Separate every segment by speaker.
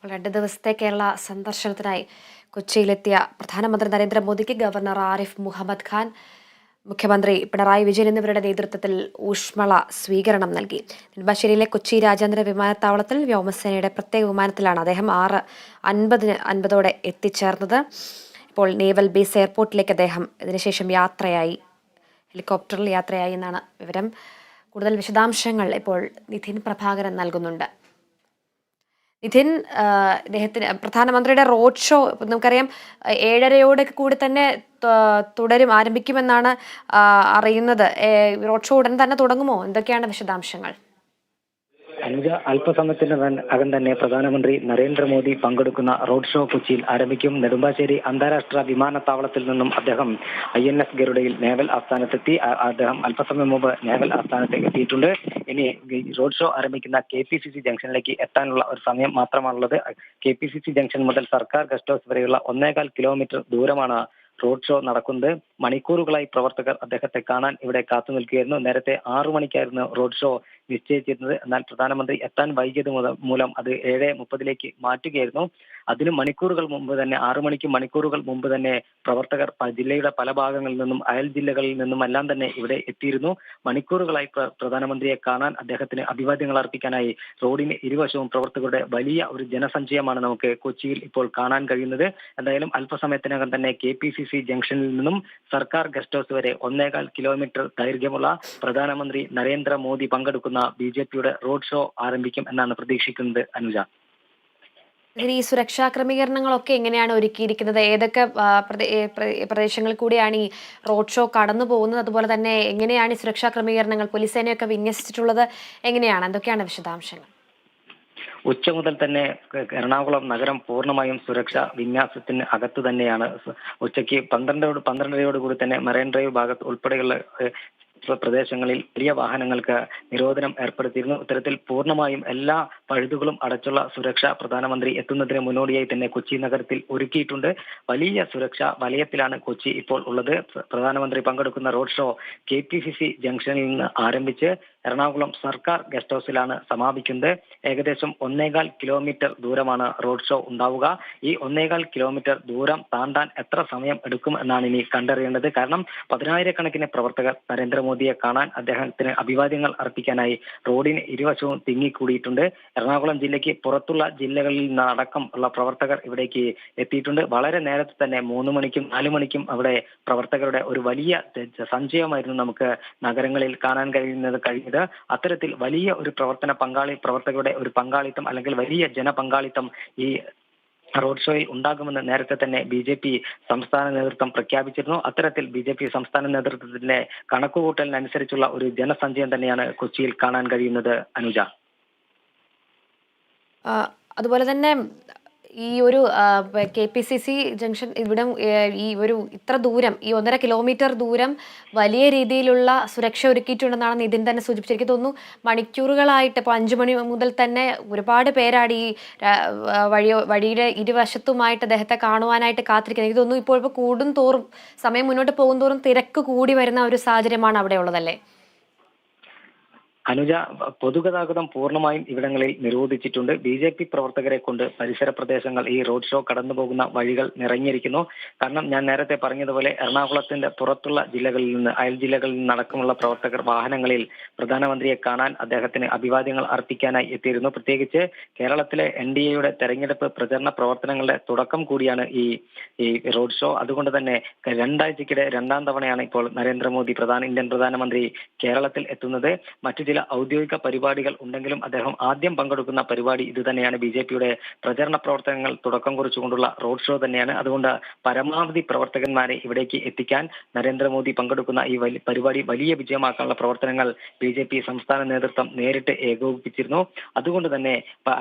Speaker 1: 2 ദിവസത്തെ കേരള സന്ദർശനത്തിനായി കൊച്ചിയിലെത്തിയ പ്രധാനമന്ത്രി നരേന്ദ്രമോദിക്ക് ഗവർണർ ആരിഫ് മുഹമ്മദ് ഖാൻ, മുഖ്യമന്ത്രി പിണറായി വിജയൻ എന്നിവരുടെ നേതൃത്വത്തിൽ ഊഷ്മള സ്വീകരണം നൽകി. നെടുമ്പാശ്ശേരിയിലെ കൊച്ചി രാജ്യാന്തര വിമാനത്താവളത്തിൽ വ്യോമസേനയുടെ പ്രത്യേക വിമാനത്തിലാണ് അദ്ദേഹം 6:50 എത്തിച്ചേർന്നത്. ഇപ്പോൾ നേവൽ ബേസ് എയർപോർട്ടിലേക്ക് അദ്ദേഹം ഇതിനുശേഷം ഹെലികോപ്റ്ററിൽ യാത്രയായി എന്നാണ് വിവരം. കൂടുതൽ വിശദാംശങ്ങൾ ഇപ്പോൾ നിധിൻ പ്രഭാകരൻ നൽകുന്നുണ്ട്. നിധിൻ, ഇദ്ദേഹത്തിന് പ്രധാനമന്ത്രിയുടെ റോഡ് ഷോ നമുക്കറിയാം 7:30 കൂടി തന്നെ ആരംഭിക്കുമെന്നാണ് അറിയുന്നത്. റോഡ് ഷോ ഉടൻ തന്നെ തുടങ്ങുമോ? എന്തൊക്കെയാണ് വിശദാംശങ്ങൾ?
Speaker 2: അനുജ, അല്പസമയത്തിന് അകം തന്നെ പ്രധാനമന്ത്രി നരേന്ദ്രമോദി പങ്കെടുക്കുന്ന റോഡ് ഷോ കൊച്ചിയിൽ ആരംഭിക്കും. നെടുമ്പാശ്ശേരി അന്താരാഷ്ട്ര വിമാനത്താവളത്തിൽ നിന്നും അദ്ദേഹം INS ഗരുഡയിൽ നേവൽ ആസ്ഥാനത്തെത്തി. അദ്ദേഹം അല്പസമയം മുമ്പ് നേവൽ ആസ്ഥാനത്ത് എത്തിയിട്ടുണ്ട്. ഇനി റോഡ് ഷോ ആരംഭിക്കുന്ന KPCC ജംഗ്ഷനിലേക്ക് എത്താനുള്ള ഒരു സമയം മാത്രമാണുള്ളത്. KPCC ജംഗ്ഷൻ മുതൽ സർക്കാർ ഗസ്റ്റ് ഹൗസ് വരെയുള്ള 1.25 കിലോമീറ്റർ ദൂരമാണ് റോഡ് ഷോ നടക്കുന്നത്. മണിക്കൂറുകളായി പ്രവർത്തകർ അദ്ദേഹത്തെ കാണാൻ ഇവിടെ കാത്തു നിൽക്കുകയായിരുന്നു. നേരത്തെ 6 മണിക്കായിരുന്നു റോഡ് ഷോ നിശ്ചയിച്ചിരുന്നത്. എന്നാൽ പ്രധാനമന്ത്രി എത്താൻ വൈകിയത് മൂലം അത് 7:30 മാറ്റുകയായിരുന്നു. അതിന് മണിക്കൂറുകൾ മുമ്പ് തന്നെ 6 മണിക്ക് മണിക്കൂറുകൾ മുമ്പ് തന്നെ പ്രവർത്തകർ ജില്ലയുടെ പല ഭാഗങ്ങളിൽ നിന്നും അയൽ ജില്ലകളിൽ നിന്നും എല്ലാം തന്നെ ഇവിടെ എത്തിയിരുന്നു. മണിക്കൂറുകളായി പ്രധാനമന്ത്രിയെ കാണാൻ, അദ്ദേഹത്തിന് അഭിവാദ്യങ്ങൾ അർപ്പിക്കാനായി റോഡിന് ഇരുവശവും പ്രവർത്തകരുടെ വലിയ ഒരു ജനസഞ്ചയമാണ് നമുക്ക് കൊച്ചിയിൽ ഇപ്പോൾ കാണാൻ കഴിയുന്നത്. എന്തായാലും അല്പസമയത്തിനകം തന്നെ KPCC ജംഗ്ഷനിൽ നിന്നും സർക്കാർ ഗസ്റ്റ് ഹൗസ് വരെ 1.25 കിലോമീറ്റർ ദൈർഘ്യമുള്ള പ്രധാനമന്ത്രി നരേന്ദ്രമോദി പങ്കെടുക്കുന്ന BJPയുടെ റോഡ് ഷോ ആരംഭിക്കും എന്നാണ് പ്രതീക്ഷിക്കുന്നത്. അനുജ,
Speaker 1: ഇതിന് ഈ സുരക്ഷാ ക്രമീകരണങ്ങളൊക്കെ എങ്ങനെയാണ് ഒരുക്കിയിരിക്കുന്നത്? ഏതൊക്കെ പ്രദേശങ്ങളിൽ കൂടിയാണ് ഈ റോഡ് ഷോ കടന്നു പോകുന്നത്? അതുപോലെ തന്നെ എങ്ങനെയാണ് ഈ സുരക്ഷാ ക്രമീകരണങ്ങൾ, പോലീസ് സേനയൊക്കെ വിന്യസിച്ചിട്ടുള്ളത് എങ്ങനെയാണ്? എന്തൊക്കെയാണ് വിശദാംശങ്ങൾ?
Speaker 2: ഉച്ച മുതൽ തന്നെ എറണാകുളം നഗരം പൂർണ്ണമായും സുരക്ഷാ വിന്യാസത്തിന് അകത്ത് തന്നെയാണ്. ഉച്ചയ്ക്ക് 12:30 കൂടി തന്നെ മറൈൻ ഡ്രൈവ് ഭാഗത്ത് ഉൾപ്പെടെയുള്ള പ്രദേശങ്ങളിൽ വലിയ വാഹനങ്ങൾക്ക് നിരോധനം ഏർപ്പെടുത്തിയിരുന്നു. ഇത്തരത്തിൽ പൂർണ്ണമായും എല്ലാ പഴുതുകളും അടച്ചുള്ള സുരക്ഷ പ്രധാനമന്ത്രി എത്തുന്നതിന് മുന്നോടിയായി തന്നെ കൊച്ചി നഗരത്തിൽ ഒരുക്കിയിട്ടുണ്ട്. വലിയ സുരക്ഷാ വലയത്തിലാണ് കൊച്ചി ഇപ്പോൾ ഉള്ളത്. പ്രധാനമന്ത്രി പങ്കെടുക്കുന്ന റോഡ് ഷോ KPCC ജംഗ്ഷനിൽ നിന്ന് ആരംഭിച്ച് എറണാകുളം സർക്കാർ ഗസ്റ്റ് ഹൗസിലാണ് സമാപിക്കുന്നത്. ഏകദേശം 1.25 കിലോമീറ്റർ ദൂരമാണ് റോഡ് ഷോ ഉണ്ടാവുക. ഈ 1.25 കിലോമീറ്റർ ദൂരം താണ്ടാൻ എത്ര സമയം എടുക്കും എന്നാണ് ഇനി കണ്ടറിയേണ്ടത്. കാരണം 10,000-കണക്കിന് പ്രവർത്തകർ നരേന്ദ്രമോദിയെ കാണാൻ, അദ്ദേഹത്തിന് അഭിവാദ്യങ്ങൾ അർപ്പിക്കാനായി റോഡിന് ഇരുവശവും തിങ്ങിക്കൂടിയിട്ടുണ്ട്. എറണാകുളം ജില്ലയ്ക്ക് പുറത്തുള്ള ജില്ലകളിൽ നിന്നടക്കം ഉള്ള പ്രവർത്തകർ ഇവിടേക്ക് എത്തിയിട്ടുണ്ട്. വളരെ നേരത്തെ തന്നെ 3 മണിക്കും 4 മണിക്കും അവിടെ പ്രവർത്തകരുടെ ഒരു വലിയ സഞ്ചയമായിരുന്നു നമുക്ക് നഗരങ്ങളിൽ കാണാൻ കഴിയുന്നത്. അത്തരത്തിൽ വലിയ ഒരു പ്രവർത്തകരുടെ ഒരു പങ്കാളിത്തം അല്ലെങ്കിൽ വലിയ ജനപങ്കാളിത്തം ഈ റോഡ് ഷോയിൽ ഉണ്ടാകുമെന്ന് നേരത്തെ തന്നെ BJP സംസ്ഥാന നേതൃത്വം പ്രഖ്യാപിച്ചിരുന്നു. അത്തരത്തിൽ BJP സംസ്ഥാന നേതൃത്വത്തിന്റെ കണക്കുകൂട്ടലിനനുസരിച്ചുള്ള ഒരു ജനസഞ്ചയം തന്നെയാണ് കൊച്ചിയിൽ കാണാൻ കഴിയുന്നത്. അനുജ,
Speaker 1: അതുപോലെ തന്നെ ഈ ഒരു KPCC ജംഗ്ഷൻ ഇവിടെ ഈ ഒരു ഇത്ര ദൂരം, ഈ 1.5 കിലോമീറ്റർ ദൂരം വലിയ രീതിയിലുള്ള സുരക്ഷ ഒരുക്കിയിട്ടുണ്ടെന്നാണ് നിതിൻ തന്നെ സൂചിപ്പിച്ചത്. എനിക്ക് തോന്നുന്നു മണിക്കൂറുകളായിട്ട് ഇപ്പോൾ 5 മണി മുതൽ തന്നെ ഒരുപാട് പേരാണ് ഈ വഴിയുടെ ഇരുവശത്തുമായിട്ട് അദ്ദേഹത്തെ കാണുവാനായിട്ട് കാത്തിരിക്കുന്നത്. എനിക്ക് തോന്നുന്നു ഇപ്പോൾ കൂടും തോറും, സമയം മുന്നോട്ട് പോകും തോറും തിരക്ക് കൂടി വരുന്ന ഒരു സാഹചര്യമാണ് അവിടെ ഉള്ളതല്ലേ?
Speaker 2: അനുജ, പൊതുഗതാഗതം പൂർണ്ണമായും ഇവിടങ്ങളിൽ നിരോധിച്ചിട്ടുണ്ട്. BJP പ്രവർത്തകരെ കൊണ്ട് പരിസര പ്രദേശങ്ങൾ, ഈ റോഡ് ഷോ കടന്നു പോകുന്ന വഴികൾ നിറഞ്ഞിരിക്കുന്നു. കാരണം ഞാൻ നേരത്തെ പറഞ്ഞതുപോലെ എറണാകുളത്തിന്റെ പുറത്തുള്ള ജില്ലകളിൽ നിന്ന്, അയൽ ജില്ലകളിൽ നിന്നടക്കമുള്ള പ്രവർത്തകർ വാഹനങ്ങളിൽ പ്രധാനമന്ത്രിയെ കാണാൻ, അദ്ദേഹത്തിന് അഭിവാദ്യങ്ങൾ അർപ്പിക്കാനായി എത്തിയിരുന്നു. പ്രത്യേകിച്ച് കേരളത്തിലെ NDAയുടെ തെരഞ്ഞെടുപ്പ് പ്രചരണ പ്രവർത്തനങ്ങളുടെ തുടക്കം കൂടിയാണ് ഈ റോഡ് ഷോ. അതുകൊണ്ട് തന്നെ 2 ആഴ്ചക്കിടെ 2ാം തവണയാണ് ഇപ്പോൾ നരേന്ദ്രമോദി ഇന്ത്യൻ പ്രധാനമന്ത്രി കേരളത്തിൽ എത്തുന്നത്. മറ്റു ചില ഔദ്യോഗിക പരിപാടികൾ ഉണ്ടെങ്കിലും അദ്ദേഹം ആദ്യം പങ്കെടുക്കുന്ന പരിപാടി ഇത് തന്നെയാണ്. BJPയുടെ പ്രചരണ പ്രവർത്തനങ്ങൾ തുടക്കം കുറിച്ചുകൊണ്ടുള്ള റോഡ് ഷോ തന്നെയാണ്. അതുകൊണ്ട് പരമാവധി പ്രവർത്തകന്മാരെ ഇവിടേക്ക് എത്തിക്കാൻ നരേന്ദ്രമോദി പങ്കെടുക്കുന്ന ഈ പരിപാടി വലിയ വിജയമാക്കാനുള്ള പ്രവർത്തനങ്ങൾ BJP സംസ്ഥാന നേതൃത്വം നേരിട്ട് ഏകോപിപ്പിച്ചിരുന്നു. അതുകൊണ്ട് തന്നെ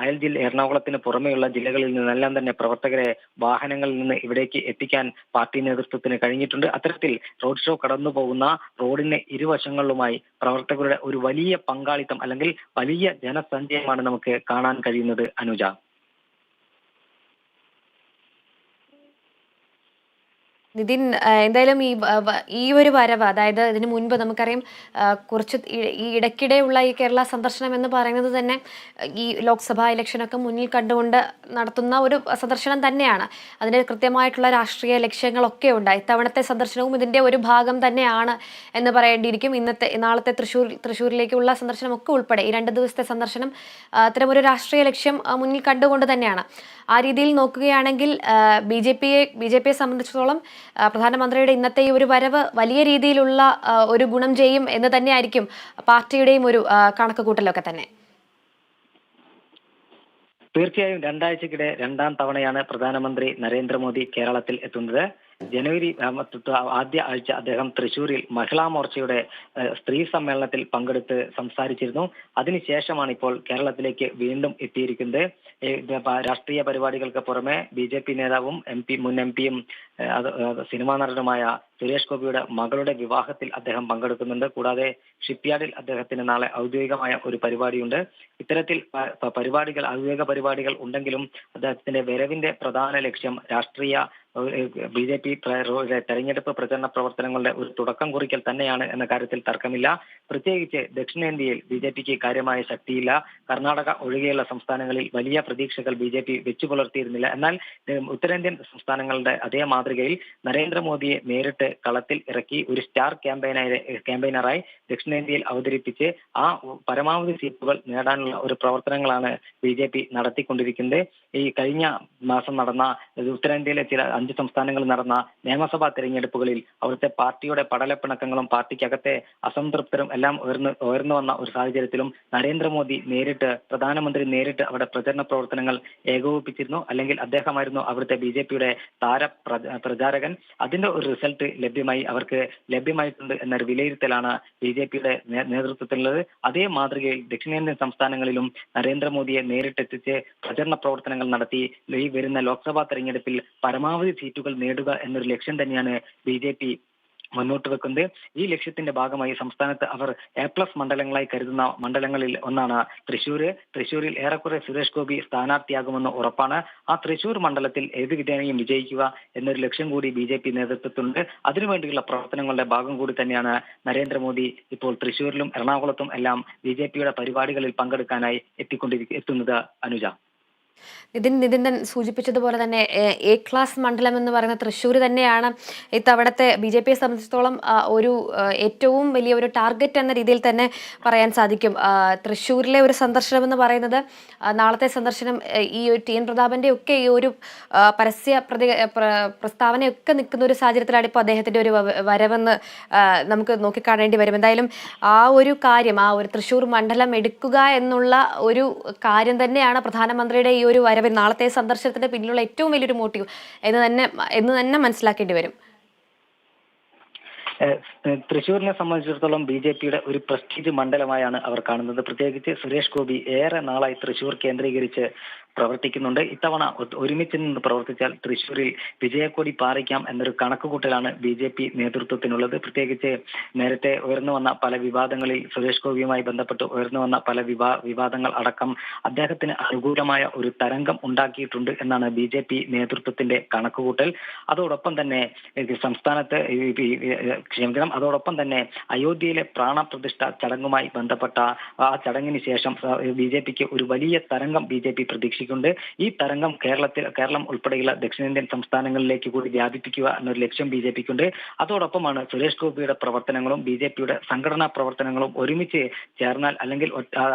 Speaker 2: എറണാകുളത്തിന് പുറമെയുള്ള ജില്ലകളിൽ നിന്നെല്ലാം തന്നെ പ്രവർത്തകരെ വാഹനങ്ങളിൽ നിന്ന് ഇവിടേക്ക് എത്തിക്കാൻ പാർട്ടി നേതൃത്വത്തിന് കഴിഞ്ഞിട്ടുണ്ട്. അത്തരത്തിൽ റോഡ് ഷോ കടന്നു പോകുന്ന റോഡിന് ഇരുവശങ്ങളിലുമായി പ്രവർത്തകരുടെ ഒരു വലിയ പങ്കാളിത്തം അല്ലെങ്കിൽ വലിയ ജനസഞ്ചയമാണ് നമുക്ക് കാണാൻ കഴിയുന്നത്. അനുജ,
Speaker 1: നിതിൻ, എന്തായാലും ഈ ഒരു വരവ്, അതായത് ഇതിനു മുൻപ് നമുക്കറിയാം, കുറച്ച് ഈ ഇടയ്ക്കിടെയുള്ള ഈ കേരള സന്ദർശനം എന്ന് പറയുന്നത് തന്നെ ഈ ലോക്സഭാ ഇലക്ഷനൊക്കെ മുന്നിൽ കണ്ടുകൊണ്ട് നടത്തുന്ന ഒരു സന്ദർശനം തന്നെയാണ്. അതിന് കൃത്യമായിട്ടുള്ള രാഷ്ട്രീയ ലക്ഷ്യങ്ങളൊക്കെ ഉണ്ട്. ഇത്തവണത്തെ സന്ദർശനവും ഇതിന്റെ ഒരു ഭാഗം തന്നെയാണ് എന്ന് പറയേണ്ടിയിരിക്കും. നാളത്തെ തൃശ്ശൂരിലേക്കുള്ള സന്ദർശനമൊക്കെ ഉൾപ്പെടെ ഈ 2 ദിവസത്തെ സന്ദർശനം അത്തരമൊരു രാഷ്ട്രീയ ലക്ഷ്യം മുന്നിൽ കണ്ടുകൊണ്ട് തന്നെയാണ്. ആ രീതിയിൽ നോക്കുകയാണെങ്കിൽ ബി ജെ പിയെ സംബന്ധിച്ചിടത്തോളം പ്രധാനമന്ത്രിയുടെ ഇന്നത്തെ ഈ ഒരു വരവ് വലിയ രീതിയിലുള്ള ഒരു ഗുണം ചെയ്യും എന്ന് തന്നെയായിരിക്കും പാർട്ടിയുടെയും ഒരു കണക്കുകൂട്ടലൊക്കെ തന്നെ.
Speaker 2: തീർച്ചയായും രണ്ടാഴ്ചക്കിടെ 2ാം തവണയാണ് പ്രധാനമന്ത്രി നരേന്ദ്രമോദി കേരളത്തിൽ എത്തുന്നത്. ജനുവരി ആദ്യ ആഴ്ച അദ്ദേഹം തൃശ്ശൂരിൽ മഹിളാ മോർച്ചയുടെ സ്ത്രീ സമ്മേളനത്തിൽ പങ്കെടുത്ത് സംസാരിച്ചിരുന്നു. അതിനുശേഷമാണ് ഇപ്പോൾ കേരളത്തിലേക്ക് വീണ്ടും എത്തിയിരിക്കുന്നത്. രാഷ്ട്രീയ പരിപാടികൾക്ക് പുറമെ BJP നേതാവും മുൻ എം പിയും സിനിമാ നടനുമായ സുരേഷ് ഗോപിയുടെ മകളുടെ വിവാഹത്തിൽ അദ്ദേഹം പങ്കെടുക്കുന്നുണ്ട്. കൂടാതെ ഷിപ്പ്യാർഡിൽ അദ്ദേഹത്തിന് നാളെ ഔദ്യോഗികമായ ഒരു പരിപാടിയുണ്ട്. ഇത്തരത്തിൽ ഔദ്യോഗിക പരിപാടികൾ ഉണ്ടെങ്കിലും അദ്ദേഹത്തിന്റെ വരവിന്റെ പ്രധാന ലക്ഷ്യം രാഷ്ട്രീയ BJP തെരഞ്ഞെടുപ്പ് പ്രചരണ പ്രവർത്തനങ്ങളുടെ ഒരു തുടക്കം കുറിക്കൽ തന്നെയാണ് എന്ന കാര്യത്തിൽ തർക്കമില്ല. പ്രത്യേകിച്ച് ദക്ഷിണേന്ത്യയിൽ BJPക്ക് കാര്യമായ ശക്തിയില്ല. കർണാടക ഒഴികെയുള്ള സംസ്ഥാനങ്ങളിൽ വലിയ പ്രതീക്ഷകൾ BJP വെച്ചു പുലർത്തിയിരുന്നില്ല. എന്നാൽ ഉത്തരേന്ത്യൻ സംസ്ഥാനങ്ങളുടെ അതേ മാതൃകയിൽ നരേന്ദ്രമോദിയെ നേരിട്ട് കളത്തിൽ ഇറക്കി ഒരു സ്റ്റാർ ക്യാമ്പയിനറായി ദക്ഷിണേന്ത്യയിൽ അവതരിപ്പിച്ച് ആ പരമാവധി സീറ്റുകൾ നേടാനുള്ള ഒരു പ്രവർത്തനങ്ങളാണ് BJP നടത്തിക്കൊണ്ടിരിക്കുന്നത്. ഈ കഴിഞ്ഞ മാസം നടന്ന ഉത്തരേന്ത്യയിലെ ചില 5 സംസ്ഥാനങ്ങളിൽ നടന്ന നിയമസഭാ തെരഞ്ഞെടുപ്പുകളിൽ അവിടുത്തെ പാർട്ടിയുടെ പടലപ്പിണക്കങ്ങളും പാർട്ടിക്കകത്തെ അസംതൃപ്തരും എല്ലാം ഉയർന്നു വന്ന ഒരു സാഹചര്യത്തിലും പ്രധാനമന്ത്രി നേരിട്ട് അവിടെ പ്രചരണ പ്രവർത്തനങ്ങൾ ഏകോപിപ്പിച്ചിരുന്നു. അല്ലെങ്കിൽ അദ്ദേഹമായിരുന്നു അവിടുത്തെ BJPയുടെ പ്രചാരകൻ. അതിന്റെ ഒരു റിസൾട്ട് അവർക്ക് ലഭ്യമായിട്ടുണ്ട് എന്നൊരു വിലയിരുത്തലാണ് BJPയുടെ നേതൃത്വത്തിലുള്ളത്. അതേ മാതൃകയിൽ ദക്ഷിണേന്ത്യൻ സംസ്ഥാനങ്ങളിലും നരേന്ദ്രമോദിയെ നേരിട്ടെത്തിച്ച് പ്രചരണ പ്രവർത്തനങ്ങൾ നടത്തി ഈ വരുന്ന ലോക്സഭാ തെരഞ്ഞെടുപ്പിൽ പരമാവധി സീറ്റുകൾ നേടുക എന്നൊരു ലക്ഷ്യം തന്നെയാണ് BJP മുന്നോട്ട് വെക്കുന്നത്. ഈ ലക്ഷ്യത്തിന്റെ ഭാഗമായി സംസ്ഥാനത്ത് അവർ A+ മണ്ഡലങ്ങളായി കരുതുന്ന മണ്ഡലങ്ങളിൽ ഒന്നാണ് തൃശ്ശൂരിൽ ഏറെക്കുറെ സുരേഷ് ഗോപി സ്ഥാനാർത്ഥിയാകുമെന്ന് ഉറപ്പാണ്. ആ തൃശ്ശൂർ മണ്ഡലത്തിൽ ഏത് വിധേനയും വിജയിക്കുക എന്നൊരു ലക്ഷ്യം കൂടി BJP നേതൃത്വത്തിലുണ്ട്. അതിനുവേണ്ടിയുള്ള പ്രവർത്തനങ്ങളുടെ ഭാഗം കൂടി തന്നെയാണ് നരേന്ദ്രമോദി ഇപ്പോൾ തൃശ്ശൂരിലും എറണാകുളത്തും എല്ലാം BJPയുടെ പരിപാടികളിൽ പങ്കെടുക്കാനായി എത്തുന്നത്. അനുജ,
Speaker 1: നിതിൻ സൂചിപ്പിച്ചതുപോലെ തന്നെ A+ മണ്ഡലം എന്ന് പറയുന്ന തൃശ്ശൂർ തന്നെയാണ് ഇത്തവണത്തെ BJPയെ സംബന്ധിച്ചിടത്തോളം ഒരു ഏറ്റവും വലിയ ഒരു ടാർഗറ്റ് എന്ന രീതിയിൽ തന്നെ പറയാൻ സാധിക്കും. തൃശ്ശൂരിലെ ഒരു സന്ദർശനം എന്ന് പറയുന്നത്, നാളത്തെ സന്ദർശനം ഈ ഒരു TN പ്രതാപന്റെ ഒക്കെ ഈ ഒരു പരസ്യ പ്രസ്താവനയൊക്കെ നിൽക്കുന്ന ഒരു സാഹചര്യത്തിലാണ് ഇപ്പോൾ അദ്ദേഹത്തിന്റെ ഒരു വരവെന്ന് നമുക്ക് നോക്കിക്കാണേണ്ടി വരും. എന്തായാലും ആ ഒരു തൃശ്ശൂർ മണ്ഡലം എടുക്കുക എന്നുള്ള ഒരു കാര്യം തന്നെയാണ് പ്രധാനമന്ത്രിയുടെ ഈ ഒരു വരവ്, നാളത്തെ സന്ദർശനത്തിന്റെ പിന്നിലുള്ള ഏറ്റവും വലിയൊരു മോട്ടീവ് എന്ന് തന്നെ മനസ്സിലാക്കേണ്ടി വരും.
Speaker 2: തൃശ്ശൂരിനെ സംബന്ധിച്ചിടത്തോളം BJPയുടെ ഒരു പ്രസ്റ്റീജ് മണ്ഡലമായാണ് അവർ കാണുന്നത്. പ്രത്യേകിച്ച് സുരേഷ് ഗോപി ഏറെ നാളായി തൃശ്ശൂർ കേന്ദ്രീകരിച്ച് പ്രവർത്തിക്കുന്നുണ്ട്. ഇത്തവണ ഒരുമിച്ച് നിന്ന് പ്രവർത്തിച്ചാൽ തൃശ്ശൂരിൽ വിജയക്കൊടി പാറിക്കാം എന്നൊരു കണക്കുകൂട്ടലാണ് BJP നേതൃത്വത്തിനുള്ളത്. പ്രത്യേകിച്ച് നേരത്തെ ഉയർന്നു വന്ന പല വിവാദങ്ങളിൽ സുരേഷ് ഗോപിയുമായി ബന്ധപ്പെട്ട് ഉയർന്നു വന്ന പല വിവാദങ്ങൾ അടക്കം അദ്ദേഹത്തിന് അനുകൂലമായ ഒരു തരംഗം ഉണ്ടാക്കിയിട്ടുണ്ട് എന്നാണ് BJP നേതൃത്വത്തിന്റെ കണക്കുകൂട്ടൽ. അതോടൊപ്പം തന്നെ അതോടൊപ്പം തന്നെ അയോധ്യയിലെ പ്രാണപ്രതിഷ്ഠ ചടങ്ങുമായി ബന്ധപ്പെട്ട ആ ചടങ്ങിന് ശേഷം BJPക്ക് ഒരു വലിയ തരംഗം BJP പ്രതീക്ഷിക്കുന്നുണ്ട്. ഈ തരംഗം കേരളം ഉൾപ്പെടെയുള്ള ദക്ഷിണേന്ത്യൻ സംസ്ഥാനങ്ങളിലേക്ക് കൂടി വ്യാപിപ്പിക്കുക എന്നൊരു ലക്ഷ്യം BJPക്കുണ്ട്. അതോടൊപ്പമാണ് സുരേഷ് ഗോപിയുടെ പ്രവർത്തനങ്ങളും BJPയുടെ സംഘടനാ പ്രവർത്തനങ്ങളും ഒരുമിച്ച് ചേർന്നാൽ, അല്ലെങ്കിൽ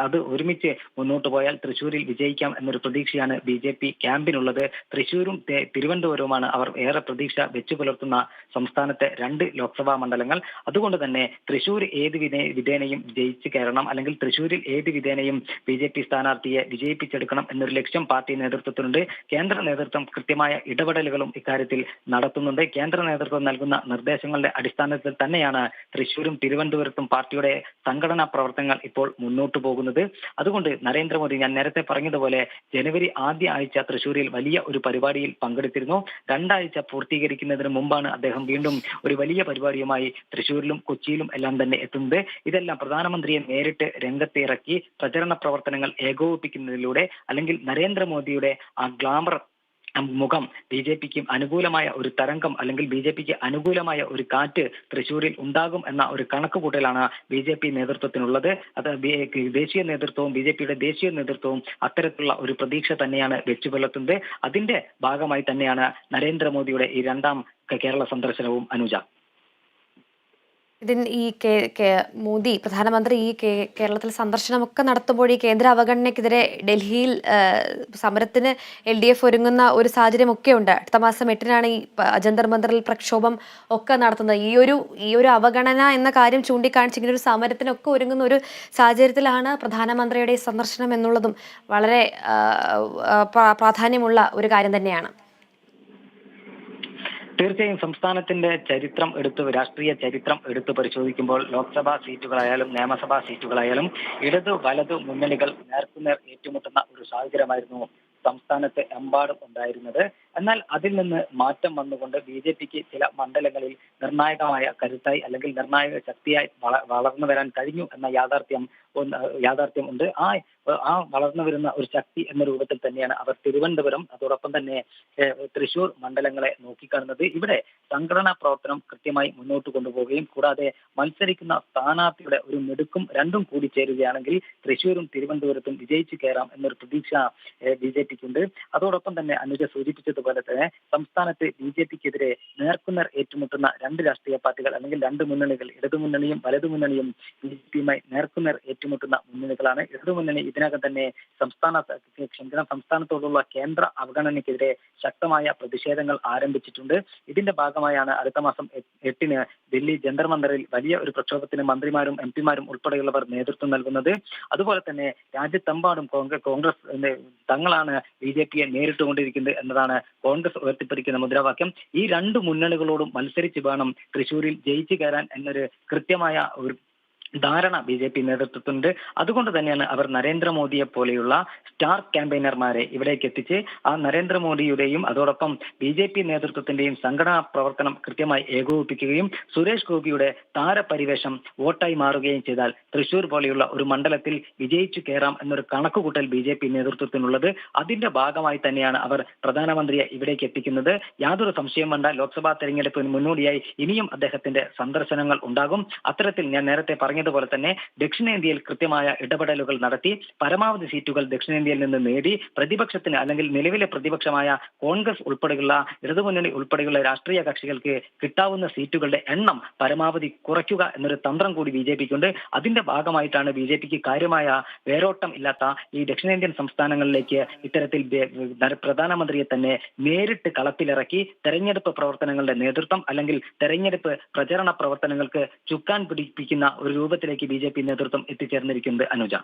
Speaker 2: അത് ഒരുമിച്ച് മുന്നോട്ട് പോയാൽ തൃശ്ശൂരിൽ വിജയിക്കാം എന്നൊരു പ്രതീക്ഷയാണ് BJP ക്യാമ്പിനുള്ളത്. തൃശ്ശൂരും തിരുവനന്തപുരവുമാണ് അവർ ഏറെ പ്രതീക്ഷ വെച്ചു പുലർത്തുന്ന സംസ്ഥാനത്തെ 2 ലോക്സഭാ മണ്ഡലങ്ങൾ. അതുകൊണ്ട് തന്നെ തൃശ്ശൂർ ഏത് വിധേനയും ജയിച്ചു കയറണം, അല്ലെങ്കിൽ തൃശ്ശൂരിൽ ഏത് വിധേനയും BJP സ്ഥാനാർത്ഥിയെ വിജയിപ്പിച്ചെടുക്കണം എന്നൊരു ലക്ഷ്യം പാർട്ടി നേതൃത്വത്തിനുണ്ട്. കേന്ദ്ര നേതൃത്വം കൃത്യമായ ഇടപെടലുകളും ഇക്കാര്യത്തിൽ നടത്തുന്നുണ്ട്. കേന്ദ്ര നേതൃത്വം നൽകുന്ന നിർദ്ദേശങ്ങളുടെ അടിസ്ഥാനത്തിൽ തന്നെയാണ് തൃശ്ശൂരും തിരുവനന്തപുരത്തും പാർട്ടിയുടെ സംഘടനാ പ്രവർത്തനങ്ങൾ ഇപ്പോൾ മുന്നോട്ട് പോകുന്നത്. അതുകൊണ്ട് നരേന്ദ്രമോദി, ഞാൻ നേരത്തെ പറഞ്ഞതുപോലെ, ജനുവരി ആദ്യ ആഴ്ച തൃശ്ശൂരിൽ വലിയ ഒരു പരിപാടിയിൽ പങ്കെടുത്തിരുന്നു. 2 ആഴ്ച പൂർത്തീകരിക്കുന്നതിന് മുമ്പാണ് അദ്ദേഹം വീണ്ടും ഒരു വലിയ പരിപാടിയുമായി തൃശ്ശൂരിലും കൊച്ചിയിലും എല്ലാം തന്നെ എത്തുന്നത്. ഇതെല്ലാം പ്രധാനമന്ത്രിയെ നേരിട്ട് രംഗത്ത് ഇറക്കി പ്രചരണ പ്രവർത്തനങ്ങൾ ഏകോപിപ്പിക്കുന്നതിലൂടെ, അല്ലെങ്കിൽ നരേന്ദ്രമോദിയുടെ ആ ഗ്ലാമർ മുഖം ബി ജെ പിക്ക് അനുകൂലമായ ഒരു തരംഗം അല്ലെങ്കിൽ ബി ജെ പിക്ക് അനുകൂലമായ ഒരു കാറ്റ് തൃശ്ശൂരിൽ ഉണ്ടാകും എന്ന ഒരു കണക്കുകൂട്ടലാണ് ബി ജെ പി നേതൃത്വത്തിനുള്ളത്. അത് ദേശീയ നേതൃത്വവും ബി ജെ പിയുടെ ദേശീയ നേതൃത്വവും അത്തരത്തിലുള്ള ഒരു പ്രതീക്ഷ തന്നെയാണ് വെച്ചു പുലർത്തുന്നത്. അതിന്റെ ഭാഗമായി തന്നെയാണ് നരേന്ദ്രമോദിയുടെ ഈ രണ്ടാം കേരള സന്ദർശനവും അനുജ.
Speaker 1: ഈ മോദി പ്രധാനമന്ത്രി കേരളത്തിൽ സന്ദർശനമൊക്കെ നടത്തുമ്പോൾ ഈ കേന്ദ്ര അവഗണനയ്ക്കെതിരെ ഡൽഹിയിൽ സമരത്തിന് LDF ഒരുങ്ങുന്ന ഒരു സാഹചര്യമൊക്കെ ഉണ്ട്. അടുത്ത മാസം 8-നാണ് ഈ ജന്തർ മന്ദറിൽ പ്രക്ഷോഭം ഒക്കെ നടത്തുന്നത്. ഈ ഒരു അവഗണന എന്ന കാര്യം ചൂണ്ടിക്കാണിച്ച് ഇങ്ങനെ ഒരു സമരത്തിനൊക്കെ ഒരുങ്ങുന്ന ഒരു സാഹചര്യത്തിലാണ് പ്രധാനമന്ത്രിയുടെ സന്ദർശനം എന്നുള്ളതും വളരെ പ്രാധാന്യമുള്ള ഒരു കാര്യം തന്നെയാണ്.
Speaker 2: തീർച്ചയായും സംസ്ഥാനത്തിന്റെ ചരിത്രം രാഷ്ട്രീയ ചരിത്രം എടുത്തു പരിശോധിക്കുമ്പോൾ ലോക്സഭാ സീറ്റുകളായാലും നിയമസഭാ സീറ്റുകളായാലും ഇടതു വലതു മുന്നണികൾ നേർക്കുനേർ ഏറ്റുമുട്ടുന്ന ഒരു സാഹചര്യമായിരുന്നു സംസ്ഥാനത്ത് എമ്പാടും ഉണ്ടായിരുന്നത്. എന്നാൽ അതിൽ നിന്ന് മാറ്റം വന്നുകൊണ്ട് ബി ജെ പിക്ക് ചില മണ്ഡലങ്ങളിൽ നിർണായകമായ കരുത്തായി അല്ലെങ്കിൽ നിർണായക ശക്തിയായി വളർന്നു വരാൻ കഴിഞ്ഞു എന്ന യാഥാർത്ഥ്യം ഉണ്ട്. ആ വളർന്നു വരുന്ന ഒരു ശക്തി എന്ന രൂപത്തിൽ തന്നെയാണ് അവർ തിരുവനന്തപുരം അതോടൊപ്പം തന്നെ തൃശൂർ മണ്ഡലങ്ങളെ നോക്കിക്കാണുന്നത്. ഇവിടെ സംഘടനാ പ്രവർത്തനം കൃത്യമായി മുന്നോട്ട് കൊണ്ടുപോവുകയും കൂടാതെ മത്സരിക്കുന്ന സ്ഥാനാർത്ഥിയുടെ ഒരു മിടുക്കും രണ്ടും കൂടി ചേരുകയാണെങ്കിൽ തൃശൂരും തിരുവനന്തപുരത്തും വിജയിച്ചു കയറാം എന്നൊരു പ്രതീക്ഷ ബി ജെ പിക്കുണ്ട്. അതോടൊപ്പം തന്നെ അനുജ സൂചിപ്പിച്ചതുപോലെ തന്നെ സംസ്ഥാനത്ത് ബി ജെ പിക്കെതിരെ നേർക്കുനേർ ഏറ്റുമുട്ടുന്ന രണ്ട് രാഷ്ട്രീയ പാർട്ടികൾ അല്ലെങ്കിൽ രണ്ട് മുന്നണികൾ, ഇടതുമുന്നണിയും വലതുമുന്നണിയും ബി ജെ പിയുമായി നേർക്കുനേർ ഏറ്റുമുട്ടുന്ന മുന്നണികളാണ്. ഇടതുമുന്നണി ഇതിനകം തന്നെ സംസ്ഥാനത്തോടുള്ള കേന്ദ്ര അവഗണനയ്ക്കെതിരെ ശക്തമായ പ്രതിഷേധങ്ങൾ ആരംഭിച്ചിട്ടുണ്ട്. ഇതിന്റെ ഭാഗമായാണ് അടുത്ത മാസം 8-ന് ദില്ലി ജന്തർ മന്ദറിൽ വലിയ ഒരു പ്രക്ഷോഭത്തിന് മന്ത്രിമാരും MP മാരും ഉൾപ്പെടെയുള്ളവർ നേതൃത്വം നൽകുന്നത്. അതുപോലെ തന്നെ രാജ്യത്തെമ്പാടും കോൺഗ്രസ് തങ്ങളാണ് ബി ജെ പിയെ നേരിട്ടുകൊണ്ടിരിക്കുന്നത് എന്നതാണ് കോൺഗ്രസ് ഉയർത്തിപ്പിടിക്കുന്ന മുദ്രാവാക്യം. ഈ രണ്ട് മുന്നണികളോടും മത്സരിച്ച് വേണം തൃശ്ശൂരിൽ ജയിച്ചു കയറാൻ എന്നൊരു കൃത്യമായ ഒരു ധാരണ ബി ജെ പി നേതൃത്വത്തിനുണ്ട്. അതുകൊണ്ട് തന്നെയാണ് അവർ നരേന്ദ്രമോദിയെ പോലെയുള്ള സ്റ്റാർ ക്യാമ്പയിനർമാരെ ഇവിടേക്ക് എത്തിച്ച് ആ നരേന്ദ്രമോദിയുടെയും അതോടൊപ്പം ബി ജെ പി നേതൃത്വത്തിന്റെയും സംഘടനാ പ്രവർത്തനം കൃത്യമായി ഏകോപിപ്പിക്കുകയും സുരേഷ് ഗോപിയുടെ താരപരിവേഷം വോട്ടായി മാറുകയും ചെയ്താൽ തൃശൂർ പോലെയുള്ള ഒരു മണ്ഡലത്തിൽ വിജയിച്ചു കയറാം എന്നൊരു കണക്കുകൂട്ടൽ ബി ജെ പി നേതൃത്വത്തിനുള്ളത്. അതിന്റെ ഭാഗമായി തന്നെയാണ് അവർ പ്രധാനമന്ത്രിയെ ഇവിടേക്ക് എത്തിക്കുന്നത്. യാതൊരു സംശയം വേണ്ട, ലോക്സഭാ തെരഞ്ഞെടുപ്പിന് മുന്നോടിയായി ഇനിയും അദ്ദേഹത്തിന്റെ സന്ദർശനങ്ങൾ ഉണ്ടാകും. അത്തരത്തിൽ ഞാൻ നേരത്തെ പറഞ്ഞതുപോലെ തന്നെ ദക്ഷിണേന്ത്യയിൽ കൃത്യമായ ഇടപെടലുകൾ നടത്തി പരമാവധി സീറ്റുകൾ ദക്ഷിണേന്ത്യയിൽ നിന്ന് നേടി പ്രതിപക്ഷത്തിന് അല്ലെങ്കിൽ നിലവിലെ പ്രതിപക്ഷമായ കോൺഗ്രസ് ഉൾപ്പെടെയുള്ള ഇടതുമുന്നണി ഉൾപ്പെടെയുള്ള രാഷ്ട്രീയ കക്ഷികൾക്ക് കിട്ടാവുന്ന സീറ്റുകളുടെ എണ്ണം പരമാവധി കുറയ്ക്കുക എന്നൊരു തന്ത്രം കൂടി ബി ജെ പിക്കുണ്ട്. അതിന്റെ ഭാഗമായിട്ടാണ് ബി ജെ പിക്ക് കാര്യമായ വേരോട്ടം ഇല്ലാത്ത ഈ ദക്ഷിണേന്ത്യൻ സംസ്ഥാനങ്ങളിലേക്ക് ഇത്തരത്തിൽ പ്രധാനമന്ത്രിയെ തന്നെ നേരിട്ട് കളത്തിലിറക്കി തെരഞ്ഞെടുപ്പ് പ്രവർത്തനങ്ങളുടെ നേതൃത്വം അല്ലെങ്കിൽ തെരഞ്ഞെടുപ്പ് പ്രചരണ പ്രവർത്തനങ്ങൾക്ക് ചുക്കാൻ പിടിപ്പിക്കുന്ന ഒരു രൂപത്തിലേക്ക് ബി ജെ പി നേതൃത്വം എത്തിച്ചേർന്നിരിക്കുന്നത് അനുജ.